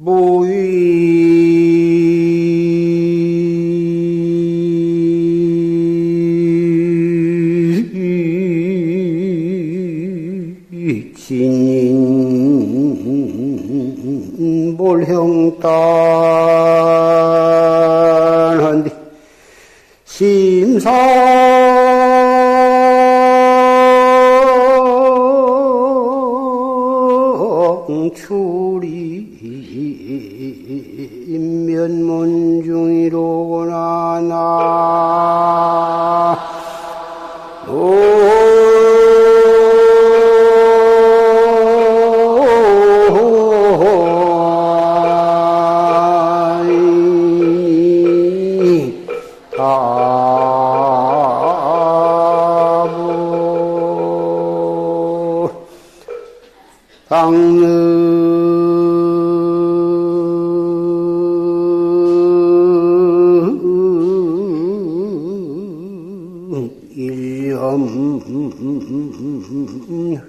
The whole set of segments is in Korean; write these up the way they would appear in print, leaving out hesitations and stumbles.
무의 진인 몰형단한디 심상출이 면문중이로구나 나 일념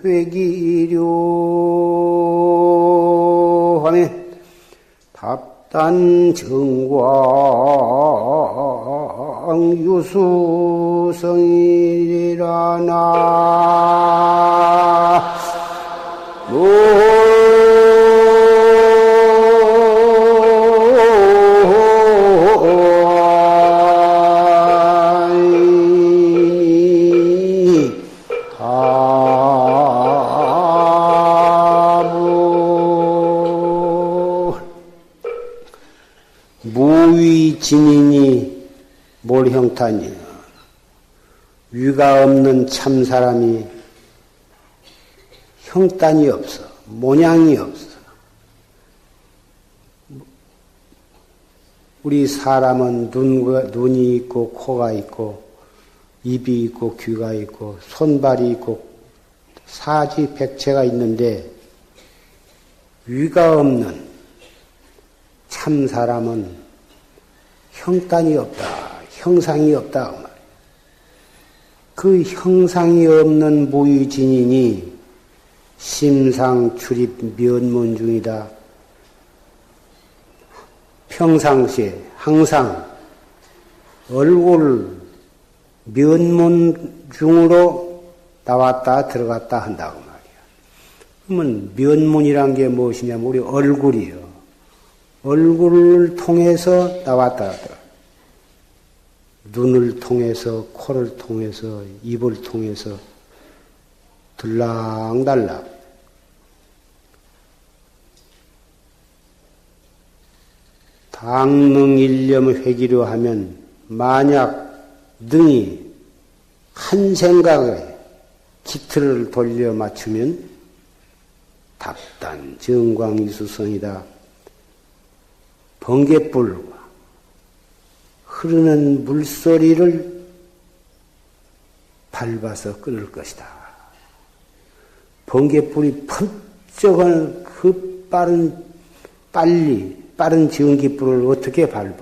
회기료 하면 답단정광 유수성이라 나 무위진인이 몰형탄이야. 위가 없는 참 사람이 형단이 없어. 모양이 없어. 우리 사람은 눈이 있고 코가 있고 입이 있고 귀가 있고 손발이 있고 사지백체가 있는데 위가 없는 참 사람은 형단이 없다. 형상이 없다. 그 형상이 없는 무위진인이 심상출입 면문중이다. 평상시에 항상 얼굴 면문중으로 나왔다 들어갔다 한다고 말이야. 그러면 면문이란 게 무엇이냐면 우리 얼굴이요. 얼굴을 통해서 나왔다 하더라. 눈을 통해서, 코를 통해서, 입을 통해서 들락달락. 당능일념 회기로 하면 만약 능이 한 생각에 기틀을 돌려 맞추면 답단 정광이수성이다. 번갯불과 흐르는 물소리를 밟아서 끊을 것이다. 번갯불이 펀쩍한 그 빠른 전기불을 어떻게 밟아?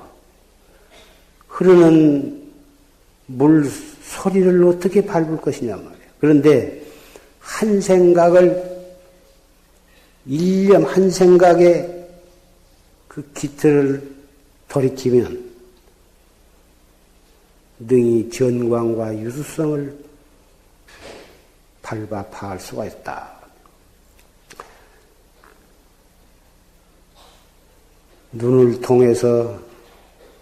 흐르는 물 소리를 어떻게 밟을 것이냐 말이야. 그런데 한 생각을, 일념 한 생각에 그 기틀을 돌이키면 능히 전광과 유수성을 밟아 파할 수가 있다. 눈을 통해서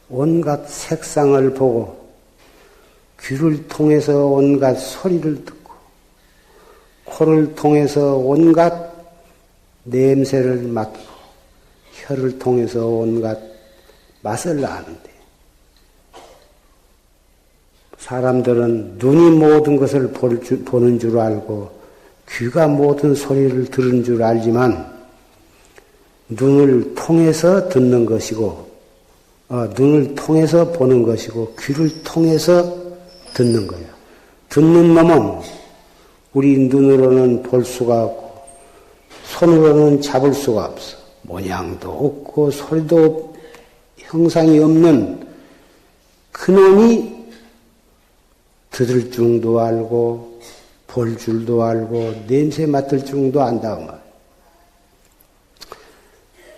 온갖 색상을 보고 귀를 통해서 온갖 소리를 듣고 코를 통해서 온갖 냄새를 맡고 혀를 통해서 온갖 맛을 아는데 사람들은 눈이 모든 것을 보는 줄 알고 귀가 모든 소리를 들은 줄 알지만 눈을 통해서 듣는 것이고 눈을 통해서 보는 것이고 귀를 통해서 듣는 거야. 듣는 놈은 우리 눈으로는 볼 수가 없고 손으로는 잡을 수가 없어. 모양도 없고 소리도 형상이 없는 그놈이 들을 줄도 알고 볼 줄도 알고 냄새 맡을 줄도 안다고 말.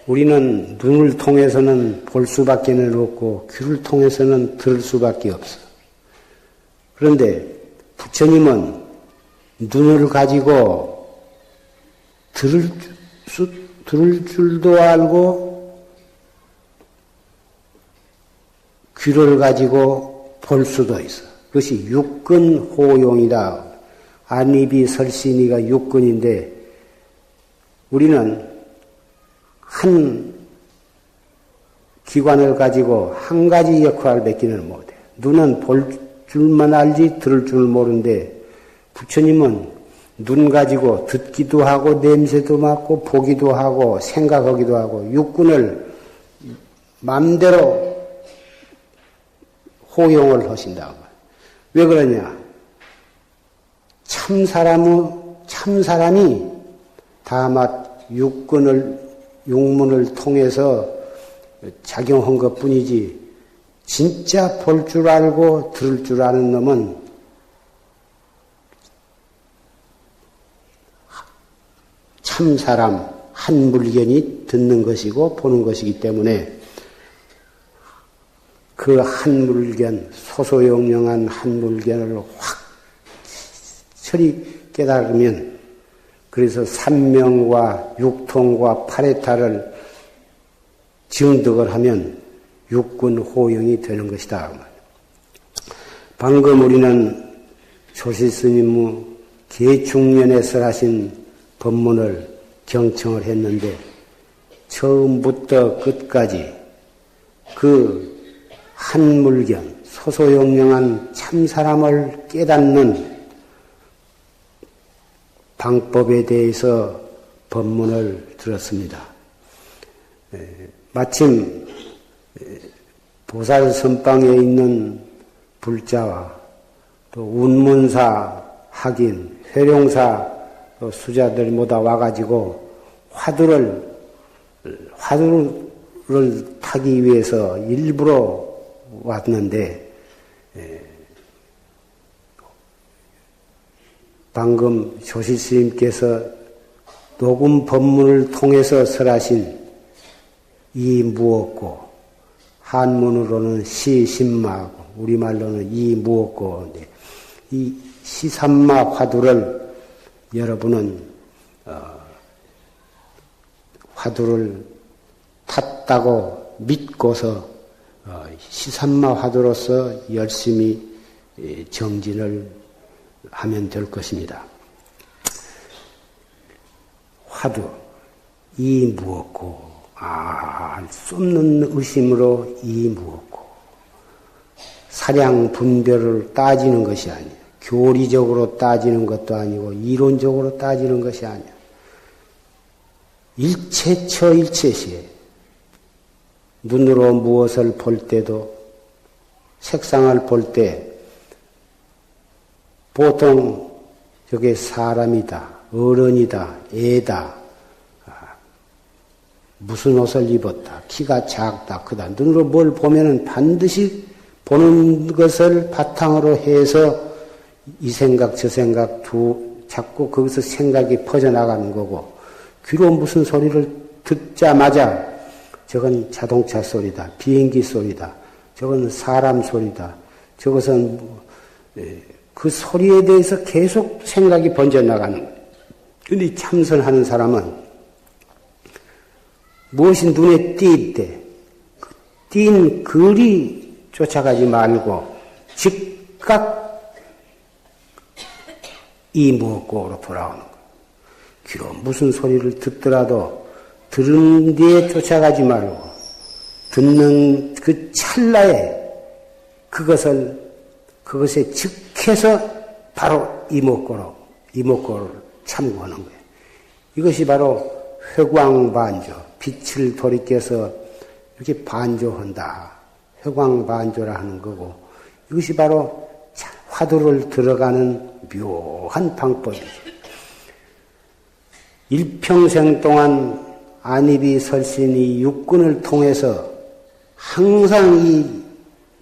우리는 눈을 통해서는 볼 수밖에 없고 귀를 통해서는 들을 수밖에 없어. 그런데 부처님은 눈을 가지고 들을 줄도 알고 귀를 가지고 볼 수도 있어. 그것이 육근호용이다. 안입이 설신이가 육근인데 우리는 한 기관을 가지고 한 가지 역할을 맡기는 못해. 눈은 볼 줄만 알지 들을 줄 모르는데 부처님은 눈 가지고 듣기도 하고 냄새도 맡고 보기도 하고 생각하기도 하고 육군을 마음대로 호용을 하신다. 왜 그러냐? 참사람이 다만 육문을 통해서 작용한 것 뿐이지, 진짜 볼 줄 알고 들을 줄 아는 놈은 참사람 한 물견이 듣는 것이고 보는 것이기 때문에 그 한 물견, 소소영령한 한 물견을 확철이 깨달으면, 그래서 삼명과 육통과 파레타를 증득을 하면 육군호용이 되는 것이다. 방금 우리는 조실스님의 계중년에서 하신 법문을 경청을 했는데, 처음부터 끝까지 그 한물견, 소소영령한 참사람을 깨닫는 방법에 대해서 법문을 들었습니다. 마침 보살선방에 있는 불자와 또 운문사, 학인, 회룡사 수자들 모두 와가지고 화두를 타기 위해서 일부러 왔는데, 방금 조실스님께서 녹음 법문을 통해서 설하신 이 무엇고, 한문으로는 시신마고 우리말로는 이 무엇고, 이 시삼마 화두를 여러분은 화두를 탔다고 믿고서 시삼마 화두로서 열심히 정진을 하면 될 것입니다. 화두, 이 무엇고, 알 수 없는 의심으로 이 무엇고, 사량 분별을 따지는 것이 아니야. 교리적으로 따지는 것도 아니고 이론적으로 따지는 것이 아니야. 일체처 일체시에 눈으로 무엇을 볼 때도, 색상을 볼 때 보통 저게 사람이다, 어른이다, 애다, 무슨 옷을 입었다, 키가 작다, 크다, 눈으로 뭘 보면은 반드시 보는 것을 바탕으로 해서 이 생각 저 생각 자꾸 거기서 생각이 퍼져나가는 거고, 귀로 무슨 소리를 듣자마자 저건 자동차 소리다, 비행기 소리다, 저건 사람 소리다, 저것은 그 소리에 대해서 계속 생각이 번져나가는 거예요. 그런데 참선하는 사람은 무엇이 눈에 띌 때 그 띈 글이 쫓아가지 말고 즉각 이 무엇고로 돌아오는 거예요. 귀로 무슨 소리를 듣더라도 들은 뒤에 쫓아가지 말고 듣는 그 찰나에 그것에 즉해서 바로 이목고를 참고하는 거예요. 이것이 바로 회광반조, 빛을 돌이켜서 이렇게 반조한다. 회광반조라 하는 거고, 이것이 바로 화두를 들어가는 묘한 방법이죠. 일평생 동안 안입이 설신이 육군을 통해서 항상 이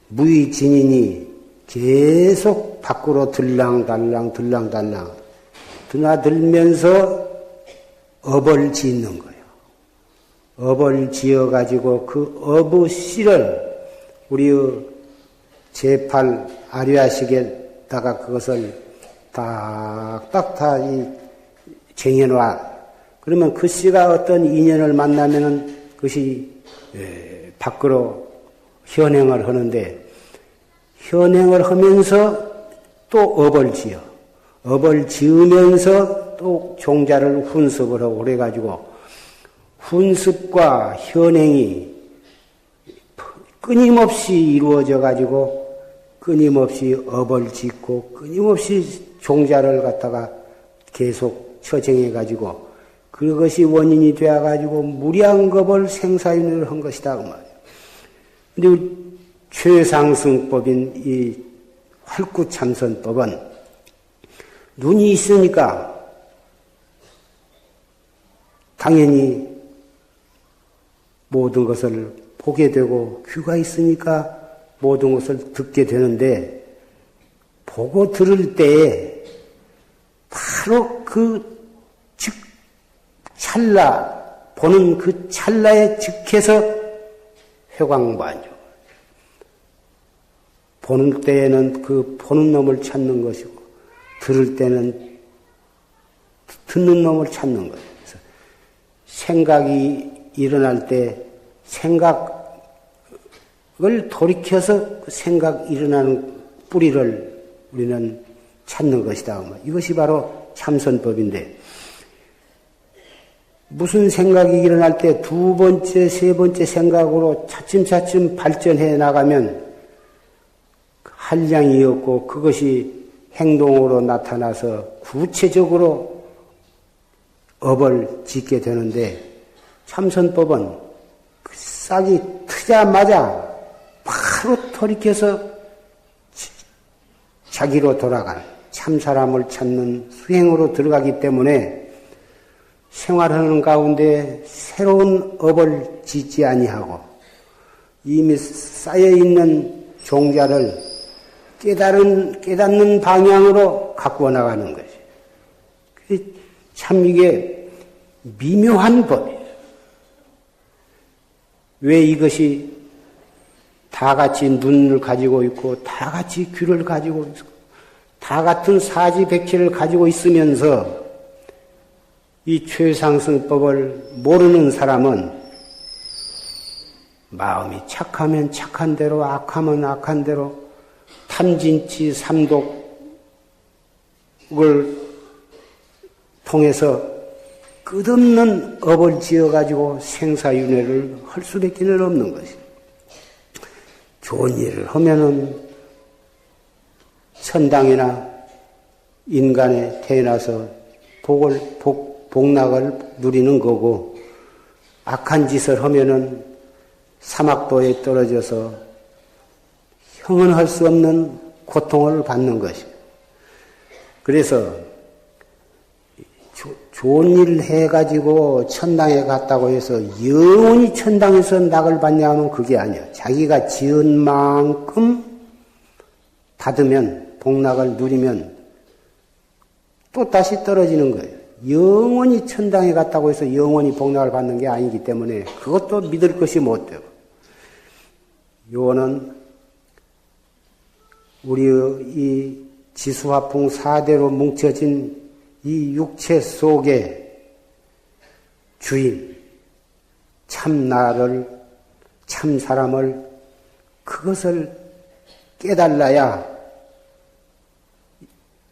무의진인이 계속 밖으로 들랑달랑 드나들면서 업을 짓는 거예요. 업을 지어가지고 그 업의 씨를 우리의 제8 아류아식에다가 그것을 딱딱 다 쟁여놔. 그러면 그 씨가 어떤 인연을 만나면은 그것이 밖으로 현행을 하는데, 현행을 하면서 또 업을 지어. 업을 지으면서 또 종자를 훈습을 하고 그래가지고 훈습과 현행이 끊임없이 이루어져 가지고 끊임없이 업을 짓고 끊임없이 종자를 갖다가 계속 처정해 가지고 그것이 원인이 되어 가지고 무량겁을 생사윤회를 한 것이다 그 말이에요. 근데 최상승법인 이 활구참선법은 눈이 있으니까 당연히 모든 것을 보게 되고 귀가 있으니까 모든 것을 듣게 되는데, 보고 들을 때에 바로 그 찰나, 보는 그 찰나에 즉해서 회광반조. 보는 때에는 그 보는 놈을 찾는 것이고, 들을 때는 듣는 놈을 찾는 거예요. 그래서 생각이 일어날 때 생각을 돌이켜서 그 생각 일어나는 뿌리를 우리는 찾는 것이다. 이것이 바로 참선법인데, 무슨 생각이 일어날 때 두 번째, 세 번째 생각으로 차츰차츰 발전해 나가면 한량이 없고 그것이 행동으로 나타나서 구체적으로 업을 짓게 되는데, 참선법은 그 싹이 트자마자 바로 돌이켜서 자기로 돌아가는 참사람을 찾는 수행으로 들어가기 때문에 생활하는 가운데 새로운 업을 짓지 아니하고 이미 쌓여있는 종자를 깨닫는 방향으로 갖고 나가는 것이 참 이게 미묘한 법이에요. 왜 이것이 다 같이 눈을 가지고 있고 다 같이 귀를 가지고 있고 다 같은 사지백체를 가지고 있으면서 이 최상승법을 모르는 사람은 마음이 착하면 착한 대로, 악하면 악한 대로 탐진치 삼독을 통해서 끝없는 업을 지어가지고 생사윤회를 할 수밖에 없는 것이에요. 좋은 일을 하면은 천당이나 인간에 태어나서 복락을 누리는 거고, 악한 짓을 하면은 사막도에 떨어져서 형언할 수 없는 고통을 받는 것이에요. 그래서 좋은 일을 해가지고 천당에 갔다고 해서 영원히 천당에서 낙을 받냐 하면 그게 아니야. 자기가 지은 만큼 받으면, 복락을 누리면 또 다시 떨어지는 거예요. 영원히 천당에 갔다고 해서 영원히 복락을 받는 게 아니기 때문에 그것도 믿을 것이 못 되고, 요거는 우리의 이 지수화풍 4대로 뭉쳐진 이 육체 속에 주인, 참 나를, 참 사람을, 그것을 깨달아야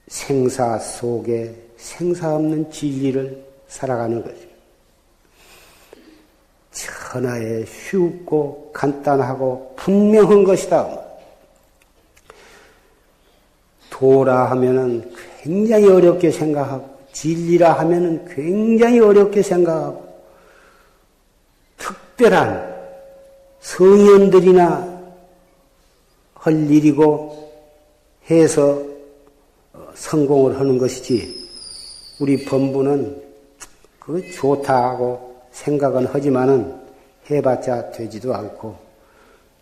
생사 속에 생사 없는 진리를 살아가는 거죠. 천하에 쉽고 간단하고 분명한 것이다. 도라 하면은 굉장히 어렵게 생각하고, 진리라 하면은 굉장히 어렵게 생각하고, 특별한 성현들이나 할 일이고 해서 성공을 하는 것이지, 우리 범부는 그거 좋다 하고 생각은 하지만은 해봤자 되지도 않고,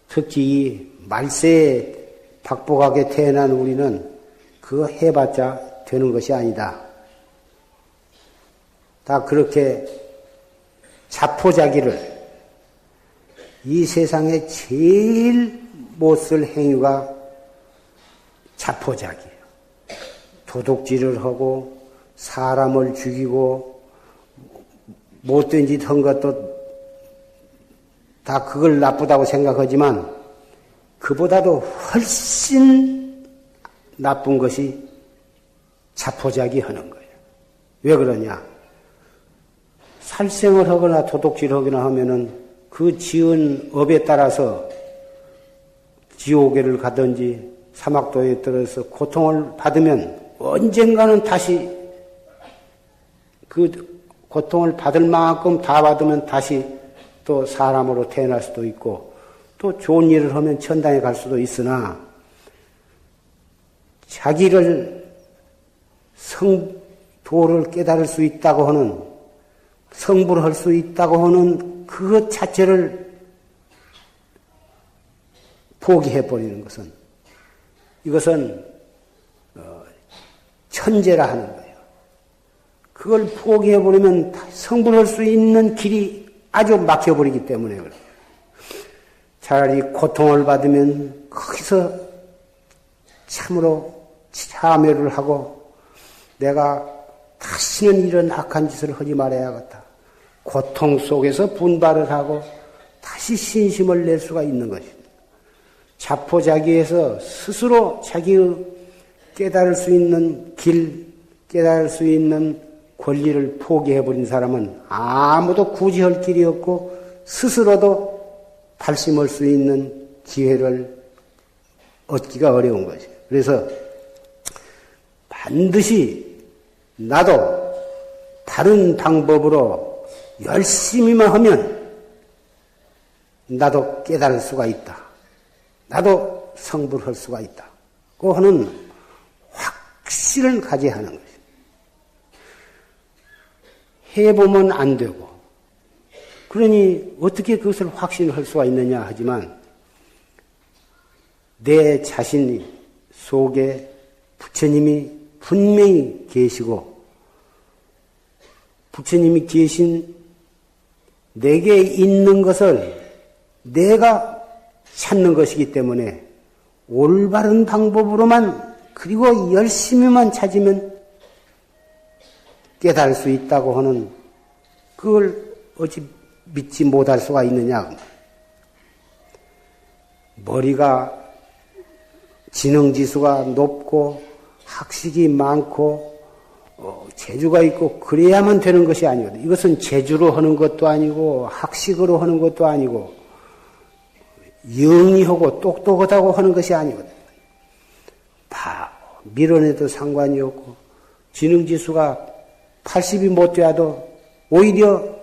특히 이 말세에 박복하게 태어난 우리는 그거 해봤자 되는 것이 아니다. 다 그렇게 자포자기를 이 세상에 제일 못 쓸 행위가 자포자기예요. 도둑질을 하고 사람을 죽이고 못된 짓 한 것도 다 그걸 나쁘다고 생각하지만 그보다도 훨씬 나쁜 것이 자포자기 하는 거예요. 왜 그러냐? 살생을 하거나 도둑질 하거나 하면은 그 지은 업에 따라서 지옥에를 가든지 사막도에 들어서 고통을 받으면 언젠가는 다시 그 고통을 받을 만큼 다 받으면 다시 또 사람으로 태어날 수도 있고 또 좋은 일을 하면 천당에 갈 수도 있으나 자기를 도를 깨달을 수 있다고 하는 성불을 할 수 있다고 하는 그것 자체를 포기해버리는 것은 이것은 천재라 하는 거예요. 그걸 포기해버리면 성불할 수 있는 길이 아주 막혀버리기 때문에 그래요. 차라리 고통을 받으면 거기서 참으로 참여를 하고 내가 다시는 이런 악한 짓을 하지 말아야겠다. 고통 속에서 분발을 하고 다시 신심을 낼 수가 있는 것입니다. 자포자기에서 스스로 자기의 깨달을 수 있는 길, 깨달을 수 있는 권리를 포기해버린 사람은 아무도 구제할 길이 없고 스스로도 발심할 수 있는 기회를 얻기가 어려운 것이에요. 그래서 반드시 나도 다른 방법으로 열심히만 하면 나도 깨달을 수가 있다. 나도 성불할 수가 있다. 그 하는 확신을 가져야 하는 것이에요. 해보면 안 되고 그러니 어떻게 그것을 확신할 수가 있느냐 하지만 내 자신 속에 부처님이 분명히 계시고 부처님이 계신 내게 있는 것을 내가 찾는 것이기 때문에 올바른 방법으로만 그리고 열심히만 찾으면 깨달을 수 있다고 하는 그걸 어찌 믿지 못할 수가 있느냐. 머리가 지능지수가 높고 학식이 많고 재주가 있고 그래야만 되는 것이 아니거든. 이것은 재주로 하는 것도 아니고 학식으로 하는 것도 아니고 영리하고 똑똑하다고 하는 것이 아니거든. 밀어내도 상관이 없고 지능지수가 80이 못 돼도 오히려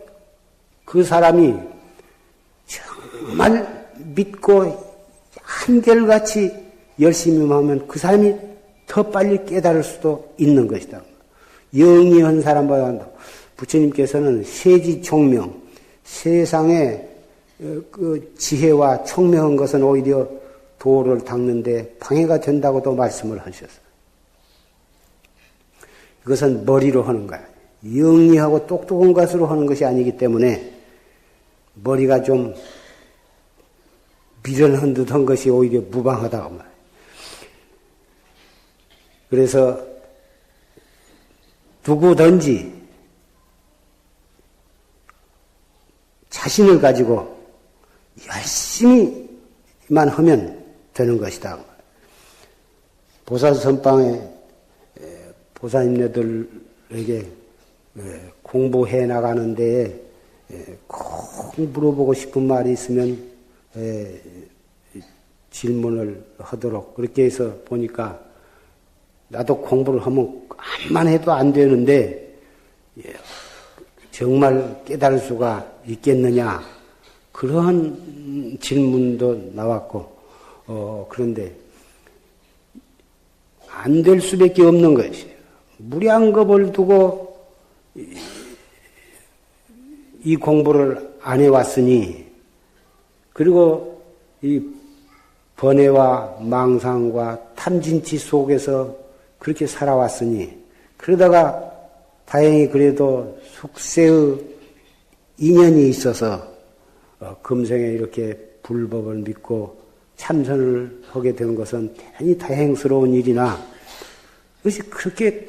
그 사람이 정말 믿고 한결같이 열심히 하면 그 사람이 더 빨리 깨달을 수도 있는 것이다. 영리한 사람보다 부처님께서는 세지총명, 세상에 그 지혜와 총명한 것은 오히려 도를 닦는데 방해가 된다고도 말씀을 하셨어요. 이것은 머리로 하는 거야. 영리하고 똑똑한 것으로 하는 것이 아니기 때문에 머리가 좀 미련한 듯한 것이 오히려 무방하다고 말해요. 그래서 누구든지 자신을 가지고 열심히만 하면 되는 것이다. 보살선방에 보살님네들에게 공부해 나가는 데에 꼭 물어보고 싶은 말이 있으면 질문을 하도록 그렇게 해서 보니까 나도 공부를 하면 암만 해도 안 되는데 정말 깨달을 수가 있겠느냐 그러한 질문도 나왔고 그런데 안 될 수밖에 없는 것이에요. 무량겁을 두고 이 공부를 안 해왔으니 그리고 이 번뇌와 망상과 탐진치 속에서 그렇게 살아왔으니 그러다가 다행히 그래도 숙세의 인연이 있어서 금생에 이렇게 불법을 믿고 참선을 하게 된 것은 대단히 다행스러운 일이나 그것이 그렇게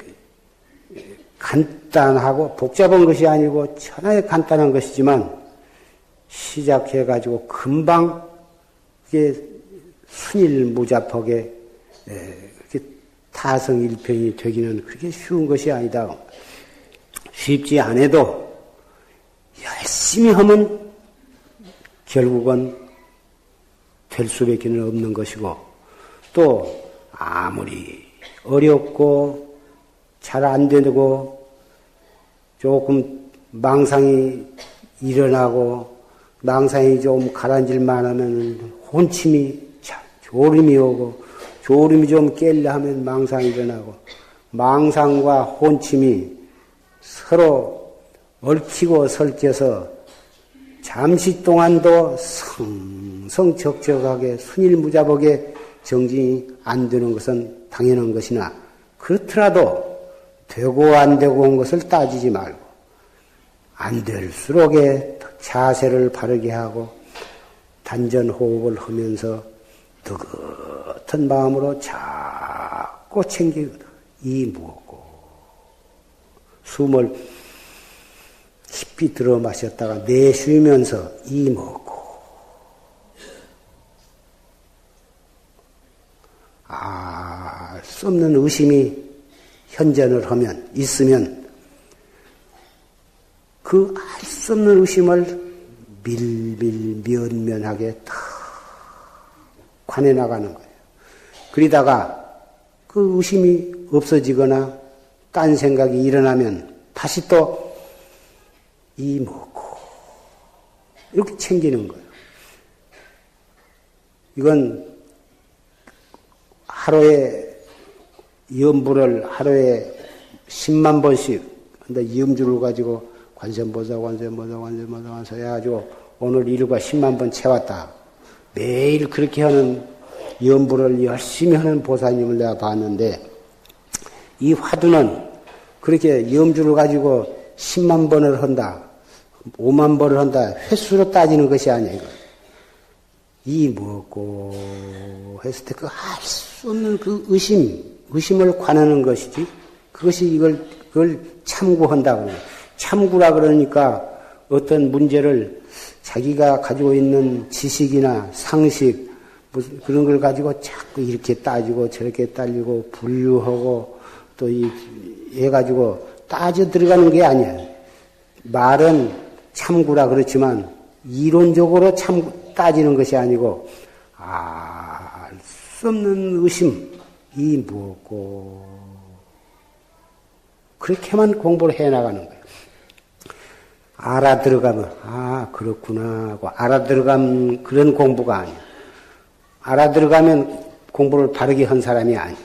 간단하고 복잡한 것이 아니고 천하에 간단한 것이지만 시작해가지고 금방 이게 순일무잡하게 타성일편이 되기는 그렇게 쉬운 것이 아니다. 쉽지 않아도 열심히 하면 결국은 될 수밖에 없는 것이고 또 아무리 어렵고 잘 안 되고 조금 망상이 일어나고 망상이 좀 가라앉을만 하면 혼침이 졸음이 오고 졸음이 좀 깰려 하면 망상이 일어나고 망상과 혼침이 서로 얽히고 설켜서 잠시 동안도 성성적적하게 순일무잡하게 정진이 안 되는 것은 당연한 것이나 그렇더라도 되고 안 되고 온 것을 따지지 말고 안 될수록에 자세를 바르게 하고 단전호흡을 하면서 뜨뜻한 마음으로 자꾸 챙기거든. 이 무엇고 숨을 깊이 들어 마셨다가 내쉬면서 이 먹고 알 수 없는 의심이 현전을 하면 있으면 그 알 수 없는 의심을 밀밀면면하게 다 관해 나가는 거예요. 그러다가 그 의심이 없어지거나 딴 생각이 일어나면 다시 또 이 먹고 이렇게 챙기는 거예요. 이건 하루에 염불을 하루에 10만 번씩 근데 염주를 가지고 관세음보살 해가지고 오늘 일과 10만 번 채웠다. 매일 그렇게 하는 염불을 열심히 하는 보살님을 내가 봤는데 이 화두는 그렇게 염주를 가지고 10만 번을 한다. 5만 번을 한다. 횟수로 따지는 것이 아니에요. 이 뭐고 했을 때 그 알 수 없는 그 의심을 관하는 것이지. 그것이 그걸 참고한다. 참고라 그러니까 어떤 문제를 자기가 가지고 있는 지식이나 상식, 무슨 그런 걸 가지고 자꾸 이렇게 따지고 저렇게 따지고 분류하고 또 얘 가지고 따져 들어가는 게 아니야. 말은 참고라 그렇지만 이론적으로 따지는 것이 아니고 알 수 없는 의심이 무엇고 그렇게만 공부를 해나가는 거예요. 알아들어가면 그렇구나 하고 알아들어가면 그런 공부가 아니야. 알아들어가면 공부를 바르게 한 사람이 아니야.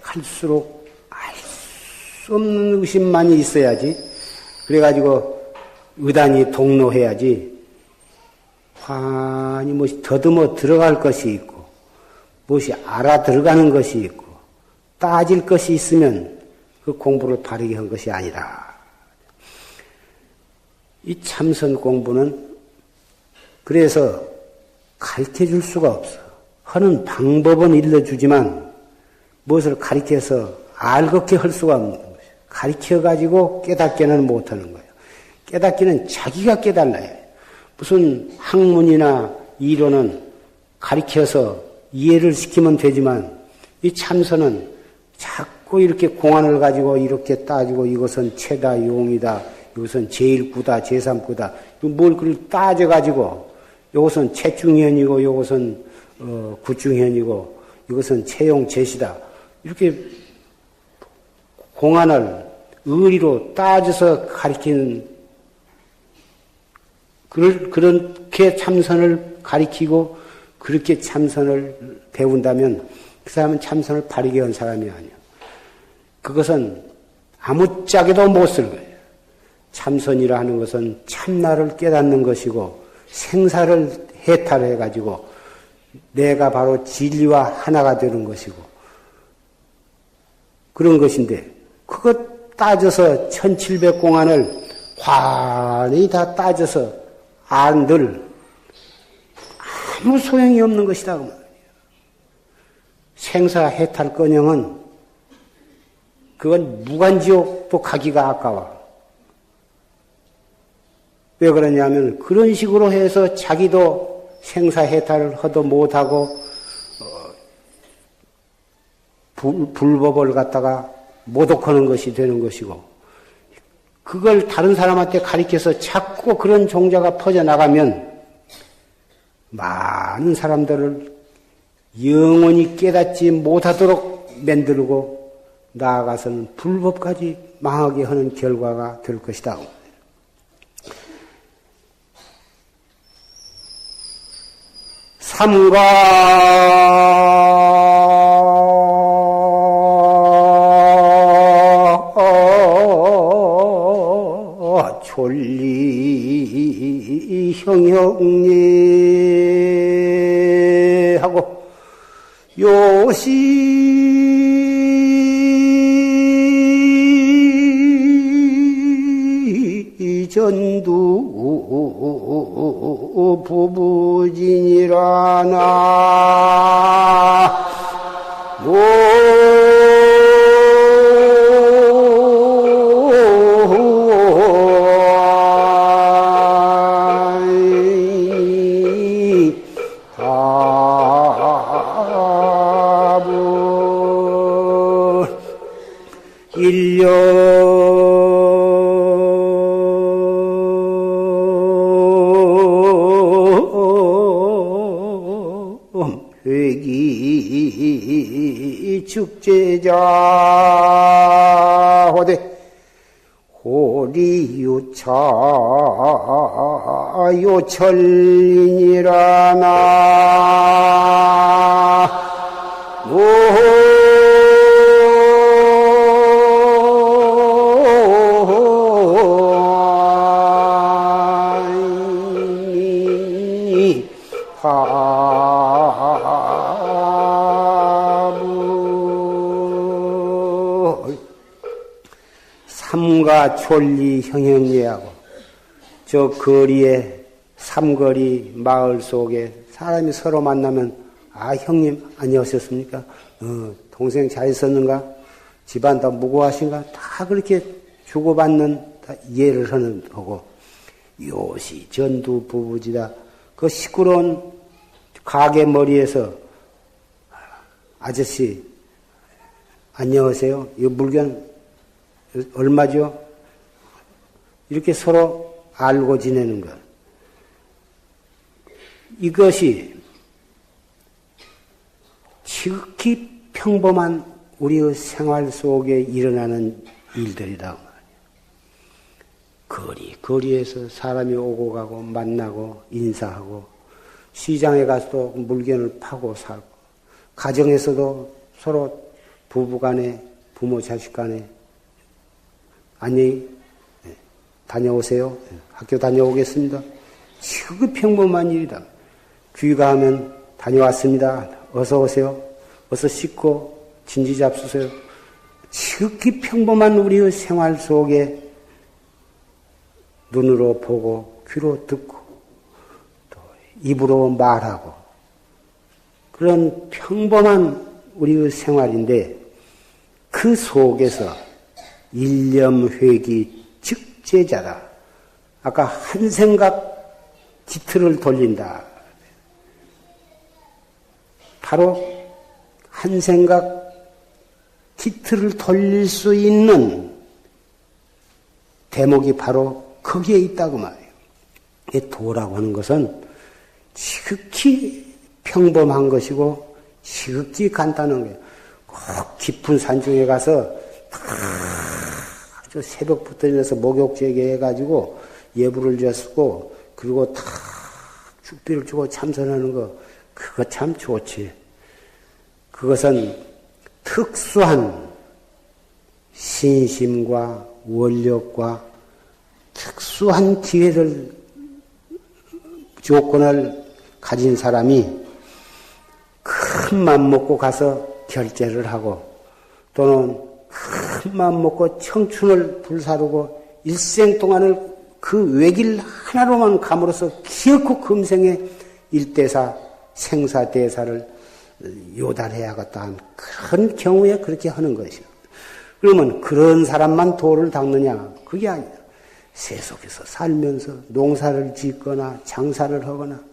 갈수록 알 수 없는 의심만이 있어야지. 그래가지고 의단이 동로해야지. 환히 무엇이 더듬어 들어갈 것이 있고 무엇이 알아들어가는 것이 있고 따질 것이 있으면 그 공부를 바르게 한 것이 아니라 이 참선 공부는 그래서 가르쳐줄 수가 없어. 하는 방법은 일러주지만 무엇을 가르쳐서 알겁게 할 수가 없는 거예요. 가르쳐가지고 깨닫게는 못하는 거예요. 깨닫기는 자기가 깨달아야 해요. 무슨 학문이나 이론은 가르쳐서 이해를 시키면 되지만 이 참선은 자꾸 이렇게 공안을 가지고 이렇게 따지고 이것은 체다 용이다 이것은 제1구다 제3구다 뭘 그걸 따져가지고 이것은 체중현이고 이것은 구중현이고 이것은 체용 제시다 이렇게 공안을 의리로 따져서 가르치는 그렇게 참선을 가리키고 그렇게 참선을 배운다면 그 사람은 참선을 바르게 한 사람이 아니야. 그것은 아무짝에도 못 쓸 거예요. 참선이라 하는 것은 참나를 깨닫는 것이고 생사를 해탈해가지고 내가 바로 진리와 하나가 되는 것이고 그런 것인데 그것 따져서 1700공안을 환히 다 따져서 안들 아무 소용이 없는 것이다. 생사해탈꺼녕은 그건 무간지옥도 가기가 아까워. 왜 그러냐면 그런 식으로 해서 자기도 생사해탈을 하도 못하고 불법을 갖다가 모독하는 것이 되는 것이고, 그걸 다른 사람한테 가르쳐서 자꾸 그런 종자가 퍼져나가면 많은 사람들을 영원히 깨닫지 못하도록 만들고 나아가서는 불법까지 망하게 하는 결과가 될 것이다. 삼가 졸리 형형례하고 요시 전두 부부진이라나 축제자 호대 호리유차 요철이니라나 삼가 졸리 형형례하고 저 거리에 삼거리 마을 속에 사람이 서로 만나면 아 형님 안녕하셨습니까? 동생 잘 있었는가? 집안 다 무고하신가? 다 그렇게 주고받는 이해를 하는 거고 요시 전두 부부지다. 그 시끄러운 가게 머리에서 아저씨 안녕하세요. 이 물건 얼마죠? 이렇게 서로 알고 지내는 것. 이것이 지극히 평범한 우리의 생활 속에 일어나는 일들이다. 거리에서 사람이 오고 가고 만나고 인사하고 시장에 가서도 물건을 파고 사고 가정에서도 서로 부부간에 부모 자식간에 안녕히 다녀오세요. 학교 다녀오겠습니다. 지극히 평범한 일이다. 귀가하면 다녀왔습니다. 어서 오세요. 어서 씻고 진지 잡수세요. 지극히 평범한 우리의 생활 속에 눈으로 보고 귀로 듣고 또 입으로 말하고 그런 평범한 우리의 생활인데 그 속에서 일념회기 즉제자다. 아까 한 생각 기틀을 돌린다. 바로 한 생각 기틀을 돌릴 수 있는 대목이 바로 거기에 있다고 말이에요. 이 도라고 하는 것은 지극히 평범한 것이고 지극히 간단한 거예요. 꼭 깊은 산중에 가서 아주 새벽부터 일어나서 목욕제게 해가지고 예불을 졌고 그리고 다 축비를 주고 참선하는 거 그거 참 좋지. 그것은 특수한 신심과 원력과 특수한 기회를 조건을 가진 사람이 큰 맘 먹고 가서 결제를 하고 또는 큰 맘 먹고 청춘을 불사르고 일생 동안을 그 외길 하나로만 감으로써 기어코 금생의 일대사, 생사대사를 요달해야겠다 한 그런 경우에 그렇게 하는 것이요. 그러면 그런 사람만 도를 닦느냐? 그게 아니야. 세속에서 살면서 농사를 짓거나 장사를 하거나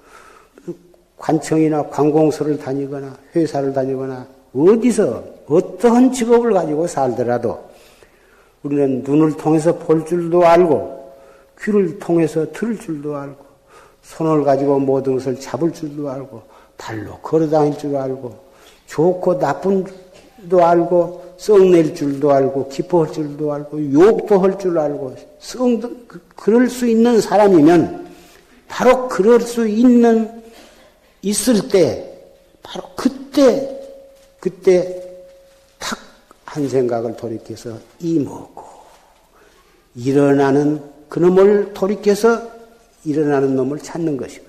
관청이나 관공서를 다니거나 회사를 다니거나 어디서 어떠한 직업을 가지고 살더라도 우리는 눈을 통해서 볼 줄도 알고 귀를 통해서 들을 줄도 알고 손을 가지고 모든 것을 잡을 줄도 알고 발로 걸어다닐 줄도 알고 좋고 나쁜도 알고 썩낼 줄도 알고 기뻐할 줄도 알고 욕도 할 줄 알고 그럴 수 있는 사람이면 바로 그럴 수 있을 때 바로 그때 탁 한 생각을 돌이켜서 이먹고 일어나는 그놈을 돌이켜서 일어나는 놈을 찾는 것이고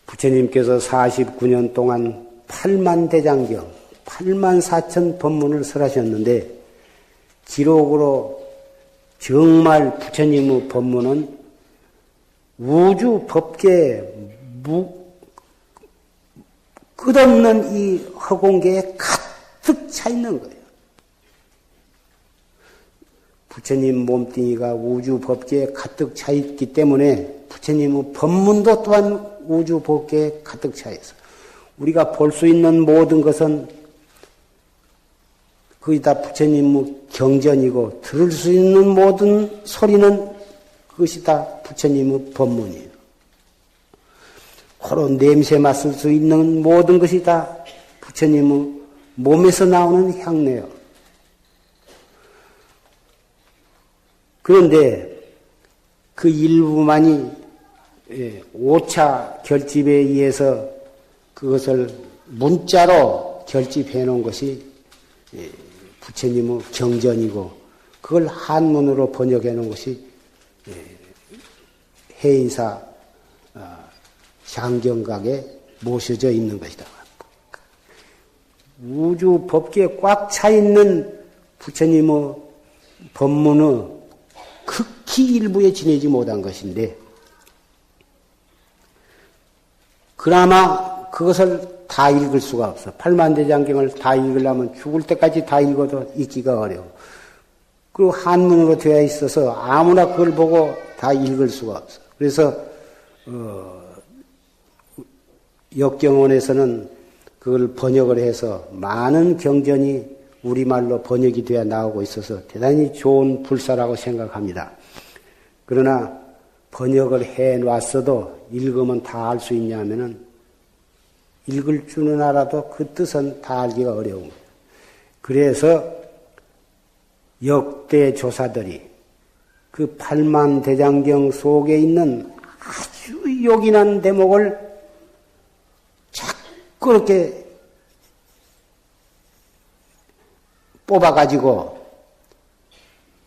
부처님께서 49년 동안 8만 대장경, 8만 4천 법문을 설하셨는데 기록으로 정말 부처님의 법문은 우주 법계에 끝없는 이 허공계에 가득 차 있는 거예요. 부처님 몸뚱이가 우주 법계에 가득 차 있기 때문에 부처님의 법문도 또한 우주 법계에 가득 차 있어. 우리가 볼 수 있는 모든 것은 거의 다 부처님의 경전이고 들을 수 있는 모든 소리는 그것이 다 부처님의 법문이에요. 코로 냄새 맡을 수 있는 모든 것이 다 부처님의 몸에서 나오는 향내요. 그런데 그 일부만이 5차 결집에 의해서 그것을 문자로 결집해 놓은 것이 부처님의 경전이고 그걸 한문으로 번역해 놓은 것이 해인사 장경각에 모셔져 있는 것이다. 우주 법계에 꽉 차 있는 부처님의 법문의 극히 일부에 지내지 못한 것인데 그나마 그것을 다 읽을 수가 없어. 팔만대장경을 다 읽으려면 죽을 때까지 다 읽어도 읽기가 어려워. 그리고 한문으로 되어 있어서 아무나 그걸 보고 다 읽을 수가 없어. 그래서 역경원에서는 그걸 번역을 해서 많은 경전이 우리말로 번역이 되어 나오고 있어서 대단히 좋은 불사라고 생각합니다. 그러나 번역을 해놨어도 읽으면 다 알 수 있냐 하면은 읽을 줄은 알아도 그 뜻은 다 알기가 어려운 거예요. 그래서 역대 조사들이 그 팔만대장경 속에 있는 아주 요긴한 대목을 자꾸 이렇게 뽑아가지고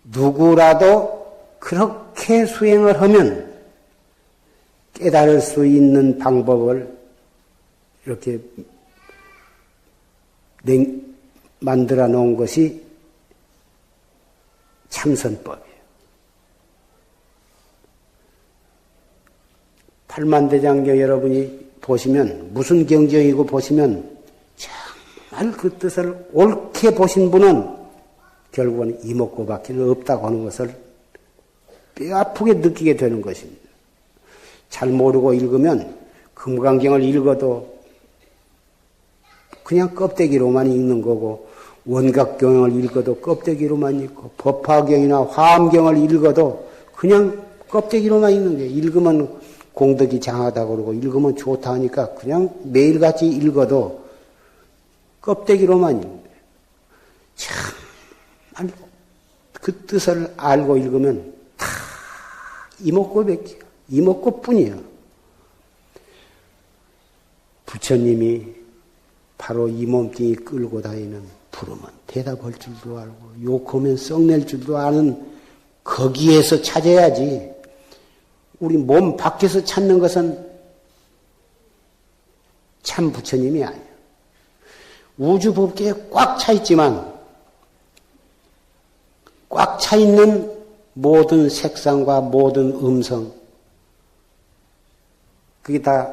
누구라도 그렇게 수행을 하면 깨달을 수 있는 방법을 이렇게 만들어 놓은 것이 참선법이에요. 팔만대장경 여러분이 보시면 무슨 경전이고 보시면 정말 그 뜻을 옳게 보신 분은 결국은 이목구밖에 없다고 하는 것을 뼈아프게 느끼게 되는 것입니다. 잘 모르고 읽으면 금강경을 읽어도 그냥 껍데기로만 읽는 거고 원각경을 읽어도 껍데기로만 읽고 법화경이나 화엄경을 읽어도 그냥 껍데기로만 읽는 거예요. 읽으면 공덕이 장하다고 그러고 읽으면 좋다 하니까 그냥 매일같이 읽어도 껍데기로만 읽는 거예요. 참 그 뜻을 알고 읽으면 다 이목구백이야. 이목구뿐이야. 부처님이 바로 이 몸뚱이 끌고 다니는 부르면 대답할 줄도 알고 욕하면 썩낼 줄도 아는 거기에서 찾아야지. 우리 몸 밖에서 찾는 것은 참 부처님이 아니야. 우주 법계에 꽉 차 있지만 꽉 차 있는 모든 색상과 모든 음성, 그게 다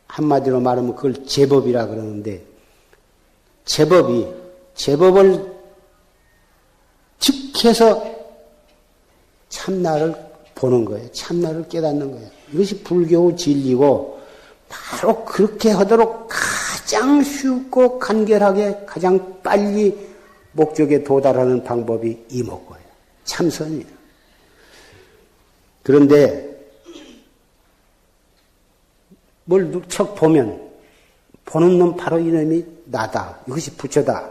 한마디로 말하면 그걸 제법이라 그러는데, 제법을 즉해서 참나를 보는 거예요. 참나를 깨닫는 거예요. 이것이 불교의 진리고, 바로 그렇게 하도록 가장 쉽고 간결하게 가장 빨리 목적에 도달하는 방법이 이목고예요. 참선이에요. 그런데 뭘 척 보면 보는 놈 바로 이놈이 나다. 이것이 부처다.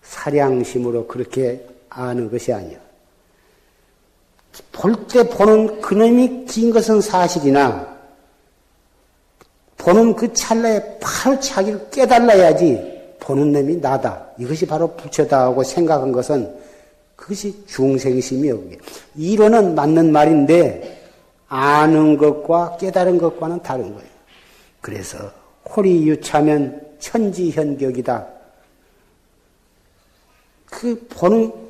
사량심으로 그렇게 아는 것이 아니야. 볼 때 보는 그놈이 긴 것은 사실이나 보는 그 찰나에 바로 자기를 깨달아야지 보는 놈이 나다. 이것이 바로 부처다 하고 생각한 것은 그것이 중생심이요. 그게. 이론은 맞는 말인데 아는 것과 깨달은 것과는 다른 거예요. 그래서 호리유차면 천지현격이다. 그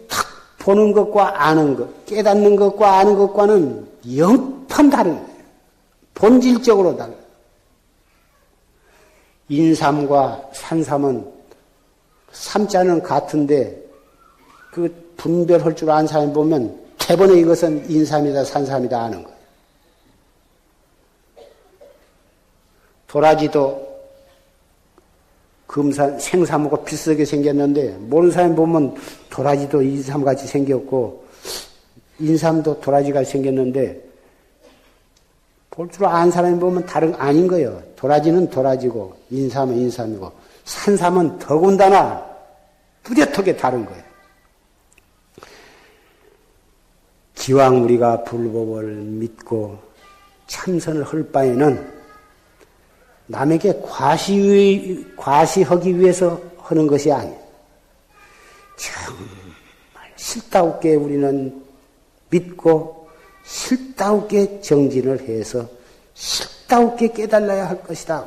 탁 보는 것과 아는 것, 깨닫는 것과 아는 것과는 영판 다른 거예요. 본질적으로 다른 거예요. 인삼과 산삼은 삼자는 같은데 그 분별할 줄 아는 사람이 보면 대번에 이것은 인삼이다 산삼이다 아는 거예요. 도라지도 금산, 생삼하고 비슷하게 생겼는데 모르는 사람이 보면 도라지도 인삼같이 생겼고 인삼도 도라지같이 생겼는데 볼 줄 아는 사람이 보면 아닌 거예요. 도라지는 도라지고 인삼은 인삼이고 산삼은 더군다나 뚜렷하게 다른 거예요. 기왕 우리가 불법을 믿고 참선을 할 바에는 남에게 과시하기 위해서 하는 것이 아니에요. 정말 실다우게 우리는 믿고 실다우게 정진을 해서 실다우게 깨달아야 할 것이다.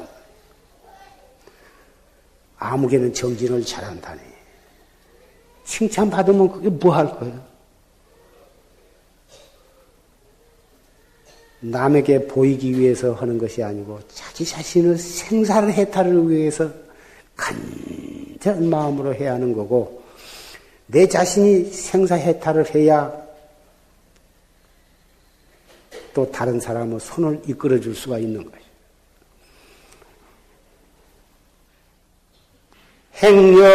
아무개는 정진을 잘한다네. 칭찬받으면 그게 뭐 할 거예요? 남에게 보이기 위해서 하는 것이 아니고 자기 자신의 생사를 해탈을 위해서 간절한 마음으로 해야 하는 거고 내 자신이 생사 해탈을 해야 또 다른 사람의 손을 이끌어 줄 수가 있는 거예요. 행여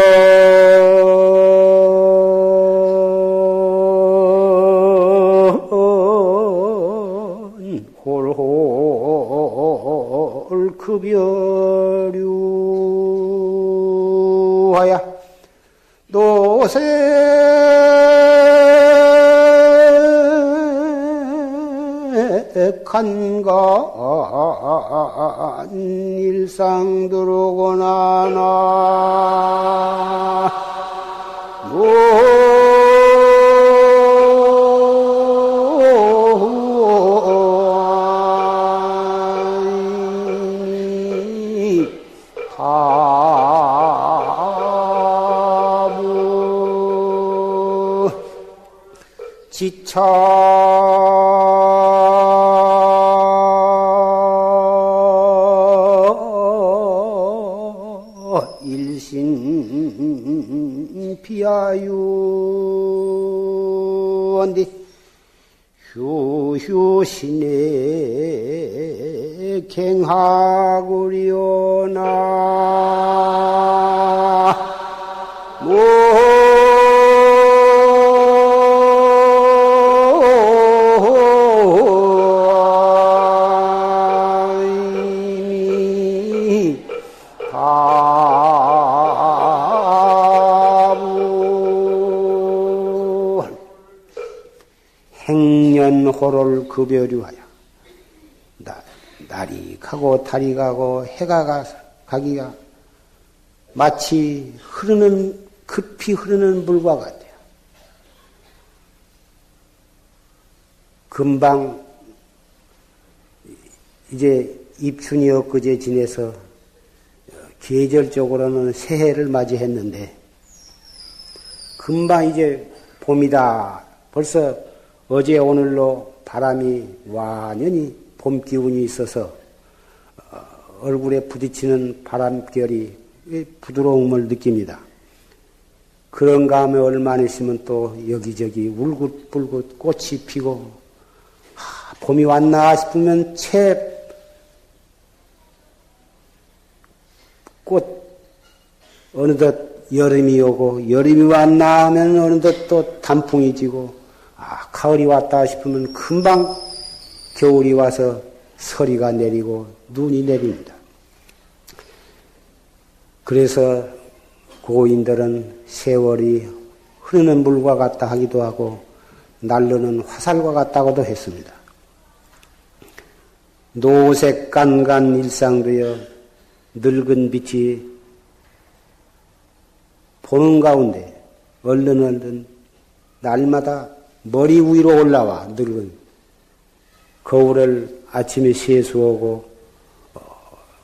급여류하야 노세 간간 일상 들어오거나 나 지차 일신 비하유언디 휴휴신에 갱하구려나 행년호를 급여류하여 날이 가고 달이 가고 해가 가기가 마치 급히 흐르는 물과 같아요. 금방 이제 입춘이 엊그제 지내서 계절적으로는 새해를 맞이했는데 금방 이제 봄이다. 벌써 어제 오늘로 바람이 완연히 봄 기운이 있어서 얼굴에 부딪히는 바람결이 부드러움을 느낍니다. 그런가 하면 얼마나 있으면 또 여기저기 울긋불긋 꽃이 피고 봄이 왔나 싶으면 채 꽃 어느덧 여름이 오고 여름이 왔나 하면 어느덧 또 단풍이 지고 가을이 왔다 싶으면 금방 겨울이 와서 서리가 내리고 눈이 내립니다. 그래서 고인들은 세월이 흐르는 물과 같다 하기도 하고 날르는 화살과 같다고도 했습니다. 노색간간 일상되어 늙은 빛이 보는 가운데 얼른 날마다 머리 위로 올라와 늙은 거울을 아침에 세수하고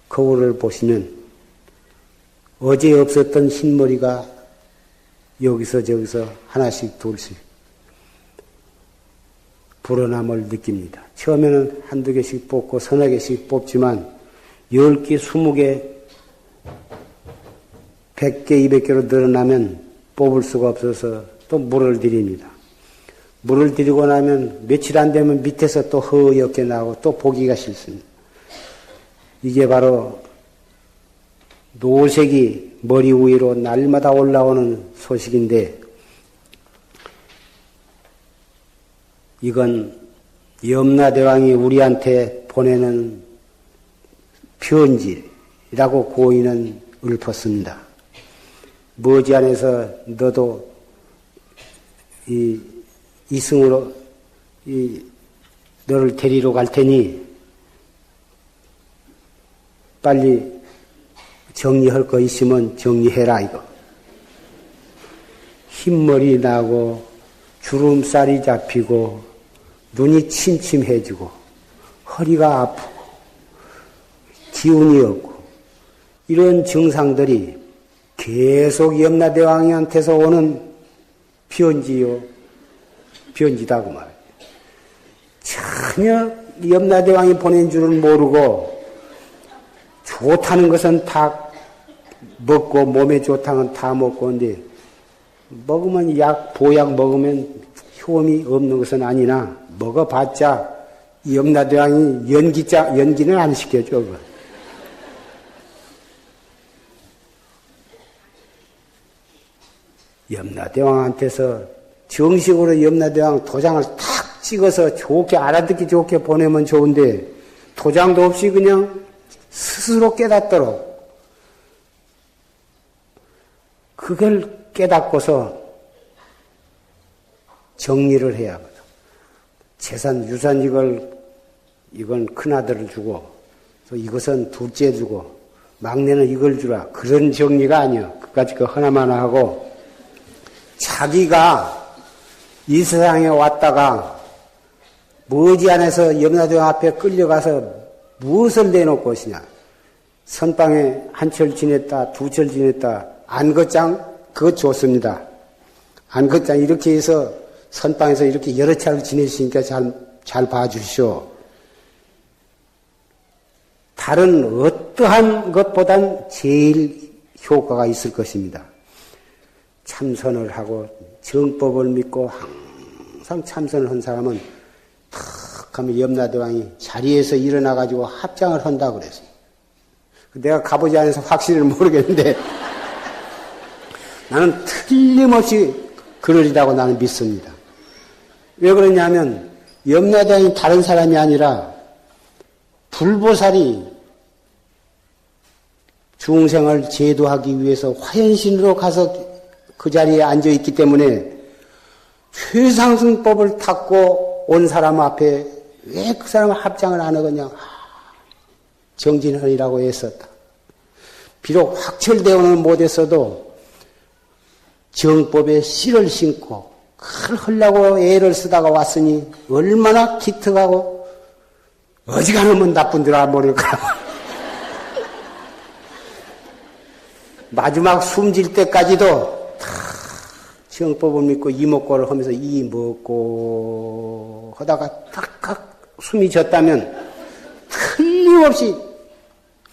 거울을 보시면 어제 없었던 흰머리가 여기서 저기서 하나씩 둘씩 불어남을 느낍니다. 처음에는 한두 개씩 뽑고 서너 개씩 뽑지만 10개, 20개, 100개, 200개로 늘어나면 뽑을 수가 없어서 또 물을 들입니다. 물을 들이고 나면 며칠 안 되면 밑에서 또 허옇게 나오고 또 보기가 싫습니다. 이게 바로 노색이 머리 위로 날마다 올라오는 소식인데 이건 염라대왕이 우리한테 보내는 편지라고 고인은 읊었습니다. 머지않아서 너도 이승으로 너를 데리러 갈 테니 빨리 정리할 거 있으면 정리해라 이거. 흰머리 나고 주름살이 잡히고 눈이 침침해지고 허리가 아프고 기운이 없고 이런 증상들이 계속 염라대왕한테서 오는 편지다 그 말이에요. 전혀 염라대왕이 보낸 줄은 모르고 좋다는 것은 다 먹고 몸에 좋다는 건 다 먹고 근데 먹으면 보약 먹으면 효험이 없는 것은 아니나 먹어봤자 염라대왕이 연기는 안 시켜줘. 그거. 염라대왕한테서 정식으로 염라대왕 도장을 탁 찍어서 좋게 알아듣기 좋게 보내면 좋은데 도장도 없이 그냥 스스로 깨닫도록 그걸 깨닫고서 정리를 해야 하거든. 재산, 유산 이건 큰아들을 주고 또 이것은 둘째 주고 막내는 이걸 주라. 그런 정리가 아니야. 그까짓 거 하나만 하고 자기가 이 세상에 왔다가 머지않아서 염라대왕 앞에 끌려가서 무엇을 내놓고 오시냐. 선방에 한 철 지냈다, 두 철 지냈다, 안것장 그것 좋습니다. 안것장 이렇게 해서 선방에서 이렇게 여러 차례 지내시니까 잘 봐주시오. 다른 어떠한 것보단 제일 효과가 있을 것입니다. 참선을 하고 정법을 믿고 항상 참선을 한 사람은 탁 하면 염라대왕이 자리에서 일어나가지고 합장을 한다고 그랬어요. 내가 가보지 않아서 확실히 모르겠는데 나는 틀림없이 그러리라고 나는 믿습니다. 왜 그러냐면 염라대왕이 다른 사람이 아니라 불보살이 중생을 제도하기 위해서 화현신으로 가서 그 자리에 앉아있기 때문에 최상승법을 탔고 온 사람 앞에 왜 그 사람을 합장을 안 하겠냐. 정진하리라고 했었다. 비록 확철대오는 못했어도 정법에 씨를 심고 그걸 하려고 애를 쓰다가 왔으니 얼마나 기특하고 어지간하면 나쁜 줄 모를까. 마지막 숨질 때까지도 다 시영법을 믿고 이목고를 하면서 이먹고 하다가 탁탁 숨이 졌다면 틀림없이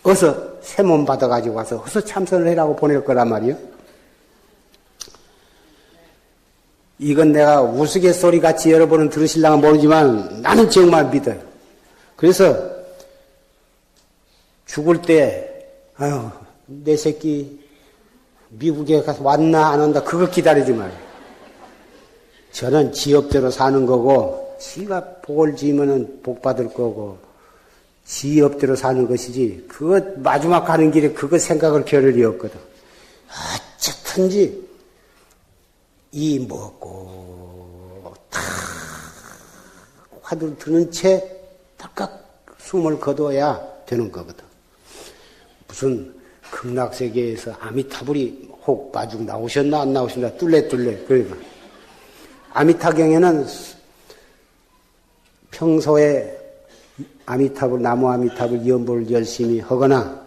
어서 새 몸 받아가지고 와서 어서 참선을 해라고 보낼 거란 말이요. 이건 내가 우스갯소리 같이 여러분은 들으실랑은 모르지만 나는 정말 믿어요. 그래서 죽을 때 아유 내 새끼 미국에 가서 왔나 안 온다 그거 기다리지 말아요. 저는 지업대로 사는 거고 지가 복을 지으면 복 받을 거고 지업대로 사는 것이지 그거 마지막 가는 길에 그거 생각을 겨를이 없거든. 어쨌든지 이 먹고 탁 화두 드는 채 딱딱 숨을 거둬야 되는 거거든. 무슨 극락세계에서 아미타불이 혹 마중 나오셨나 안 나오셨나 뚫레뚫레 그러니까 아미타경에는 평소에 아미타불 나무 아미타불 연보를 열심히 하거나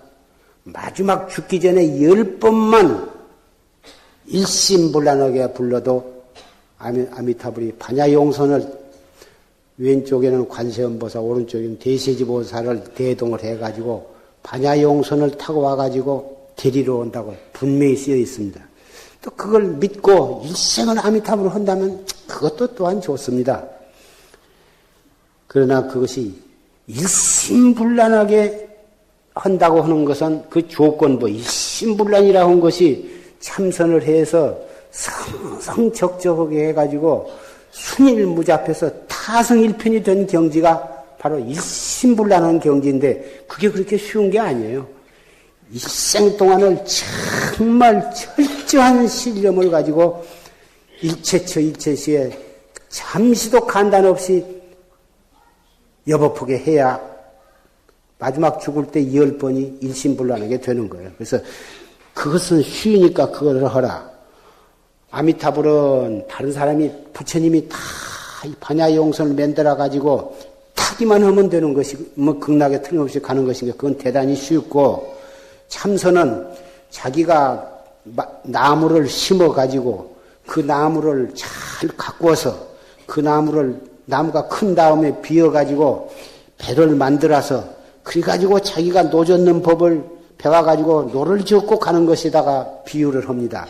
마지막 죽기 전에 10번만 일심불란하게 불러도 아미타불이 반야용선을 왼쪽에는 관세음보살 오른쪽에는 대세지보살을 대동을 해가지고 반야용선을 타고 와가지고 데리러 온다고 분명히 쓰여 있습니다. 또 그걸 믿고 일생을 아미타불을 한다면 그것도 또한 좋습니다. 그러나 그것이 일심불란하게 한다고 하는 것은 그 조건부 일심불란이라고 하는 것이 참선을 해서 성성적적하게 해가지고 순일무잡해서 타성일편이 된 경지가 바로 일심불란한 경지인데 그게 그렇게 쉬운 게 아니에요. 일생 동안을 정말 철저한 신념을 가지고 일체처 일체시에 잠시도 간단 없이 여법하게 해야 마지막 죽을 때 10번이 일심불란하게 되는 거예요. 그래서 그것은 쉬우니까 그걸 하라. 아미타불은 다른 사람이 부처님이 다 반야용선을 만들어 가지고 타기만 하면 되는 것이 뭐 극락에 틀림없이 가는 것인가 그건 대단히 쉽고 참선은 자기가 나무를 심어 가지고 그 나무를 잘 가꾸어서 그 나무가 큰 다음에 비어 가지고 배를 만들어서 그래 가지고 자기가 노젓는 법을 배워 가지고 노를 지었고 가는 것에다가 비유를 합니다.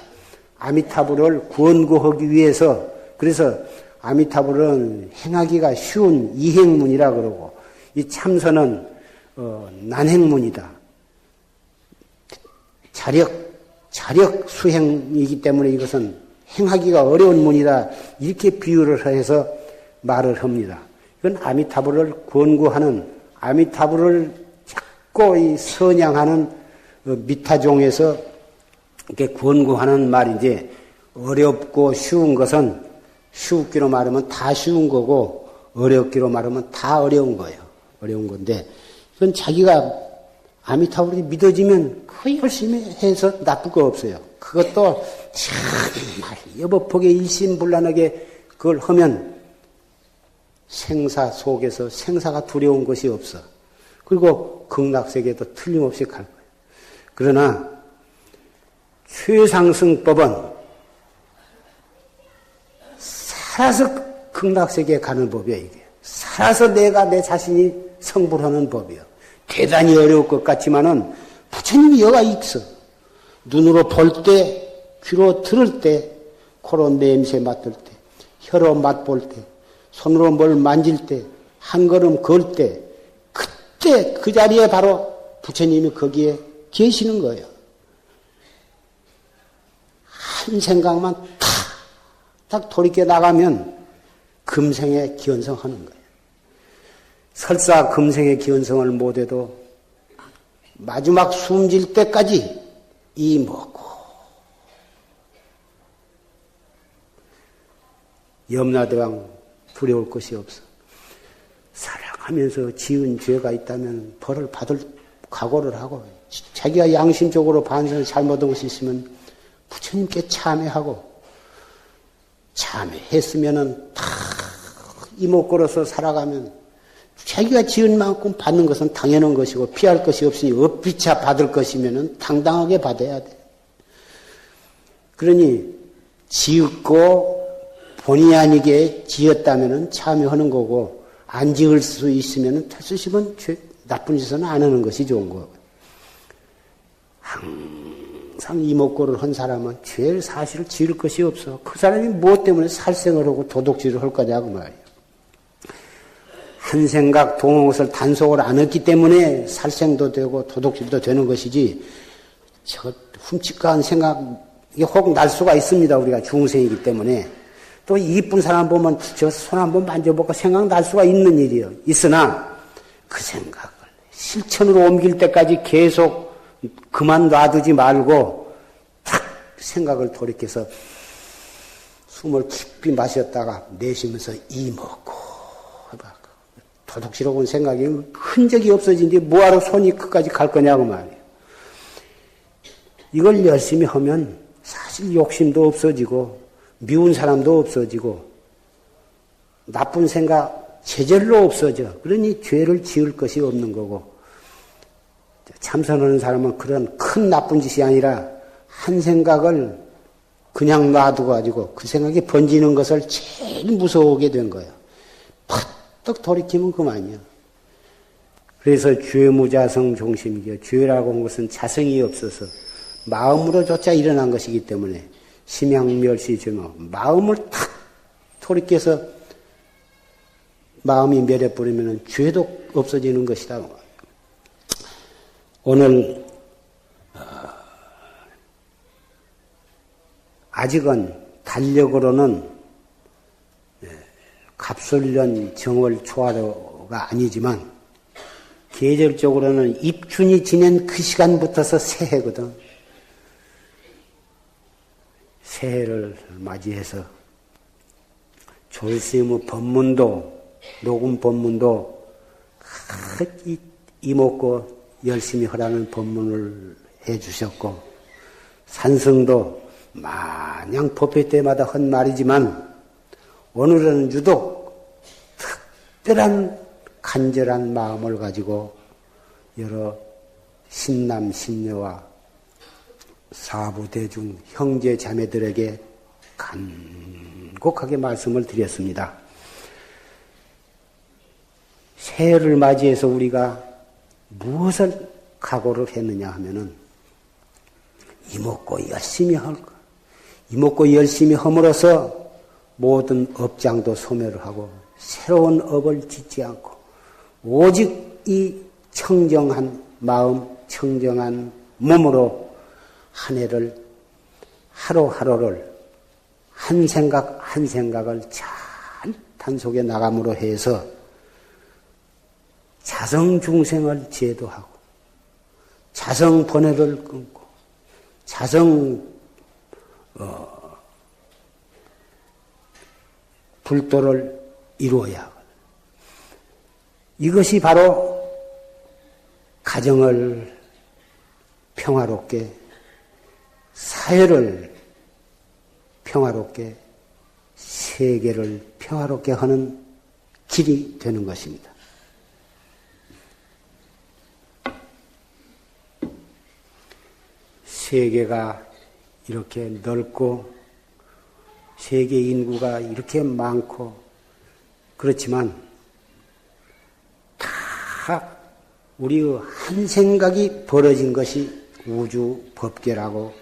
아미타불을 권고하기 위해서 그래서 아미타불은 행하기가 쉬운 이행문이라 그러고 이 참선은 난행문이다. 자력 수행이기 때문에 이것은 행하기가 어려운 문이다. 이렇게 비유를 해서 말을 합니다. 이건 아미타불을 권고하는 아미타불을 자꾸 이 선양하는 미타종에서 이렇게 권고하는 말인지 어렵고 쉬운 것은 쉽기로 말하면 다 쉬운 거고 어렵기로 말하면 다 어려운 거예요. 어려운 건데 이건 자기가 아미타불이 믿어지면 그 열심히 해서 나쁠 거 없어요. 그것도 정말 여법하게 일심불란하게 그걸 하면 생사 속에서 생사가 두려운 것이 없어. 그리고 극락세계도 틀림없이 갈 거예요. 그러나 최상승법은 살아서 극락세계에 가는 법이에요. 이게 살아서 내가 내 자신이 성불하는 법이에요. 대단히 어려울 것 같지만은 부처님이 여가 있어. 눈으로 볼 때, 귀로 들을 때, 코로 냄새 맡을 때, 혀로 맛볼 때, 손으로 뭘 만질 때, 한 걸음 걸 때, 그때 그 자리에 바로 부처님이 거기에 계시는 거예요. 한 생각만 딱 돌이켜 나가면 금생에 기원성하는 거예요. 설사 금생에 기원성을 못해도 마지막 숨질 때까지 이 먹고 염라대왕 두려울 것이 없어. 살아가면서 지은 죄가 있다면 벌을 받을 각오를 하고 자기가 양심적으로 반성을 잘못한 것이 있으면 부처님께 참회하고 참회했으면은 다 이목 걸어서 살아가면 자기가 지은 만큼 받는 것은 당연한 것이고 피할 것이 없으니 업비차 받을 것이면은 당당하게 받아야 돼. 그러니 지었고 본의 아니게 지었다면 참여하는 거고 안 지을 수 있으면 탈수심은 나쁜 짓은 안 하는 것이 좋은 거고 항상 이목고를 한 사람은 죄를 사실을 지을 것이 없어. 그 사람이 무엇 때문에 살생을 하고 도둑질을 할 거냐고 말이에요. 한 생각 동것을 단속을 안 했기 때문에 살생도 되고 도둑질도 되는 것이지 저 훔치가한 생각이 혹 날 수가 있습니다. 우리가 중생이기 때문에. 또 이쁜 사람 보면 저 손 한번 만져보고 생각날 수가 있는 일이요. 있으나 그 생각을 실천으로 옮길 때까지 계속 그만 놔두지 말고 탁 생각을 돌이켜서 숨을 깊이 마셨다가 내쉬면서 이 먹고 도둑질하고 온 생각이 흔적이 없어진데 뭐하러 손이 끝까지 갈 거냐고 말이에요. 이걸 열심히 하면 사실 욕심도 없어지고 미운 사람도 없어지고 나쁜 생각 제절로 없어져. 그러니 죄를 지을 것이 없는 거고 참선하는 사람은 그런 큰 나쁜 짓이 아니라 한 생각을 그냥 놔두고 가지고 그 생각이 번지는 것을 제일 무서워하게 된 거예요. 팍떡 돌이키면 그만이야. 그래서 죄무자성 종심이죠. 죄라고 하는 것은 자성이 없어서 마음으로조차 일어난 것이기 때문에 심양멸시죄모 마음을 탁 돌이켜서 마음이 멸해버리면 죄도 없어지는 것이다. 오늘 아직은 달력으로는 갑술년 정월 초하루가 아니지만 계절적으로는 입춘이 지낸 그 시간부터서 새해거든. 새해를 맞이해서 조일스님의 법문도 녹음 법문도 이목고 열심히 하라는 법문을 해주셨고 산성도 마냥 법회 때마다 한 말이지만 오늘은 유독 특별한 간절한 마음을 가지고 여러 신남 신녀와 사부대중 형제 자매들에게 간곡하게 말씀을 드렸습니다. 새해를 맞이해서 우리가 무엇을 각오를 했느냐 하면은 이목고 열심히 할 것. 이목고 열심히 함으로써 모든 업장도 소멸을 하고 새로운 업을 짓지 않고 오직 이 청정한 마음, 청정한 몸으로 한 해를 하루하루를 한 생각 한 생각을 잘 단속해 나감으로 해서 자성중생을 제도하고 자성번뇌를 끊고 자성 불도를 이루어야 하거든. 이것이 바로 가정을 평화롭게 사회를 평화롭게 세계를 평화롭게 하는 길이 되는 것입니다. 세계가 이렇게 넓고 세계 인구가 이렇게 많고 그렇지만 다 우리의 한 생각이 벌어진 것이 우주 법계라고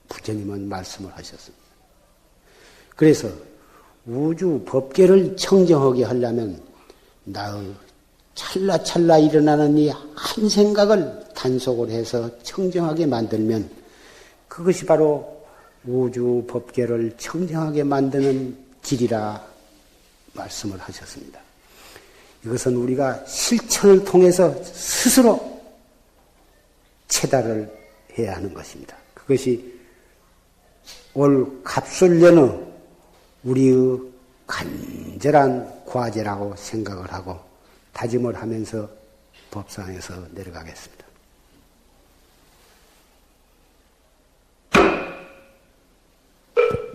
부처님은 말씀을 하셨습니다. 그래서 우주 법계를 청정하게 하려면 나의 찰나찰나 일어나는 이 한 생각을 단속을 해서 청정하게 만들면 그것이 바로 우주 법계를 청정하게 만드는 길이라 말씀을 하셨습니다. 이것은 우리가 실천을 통해서 스스로 체달을 해야 하는 것입니다. 그것이 올 갑술년의 우리의 간절한 과제라고 생각을 하고 다짐을 하면서 법상에서 내려가겠습니다.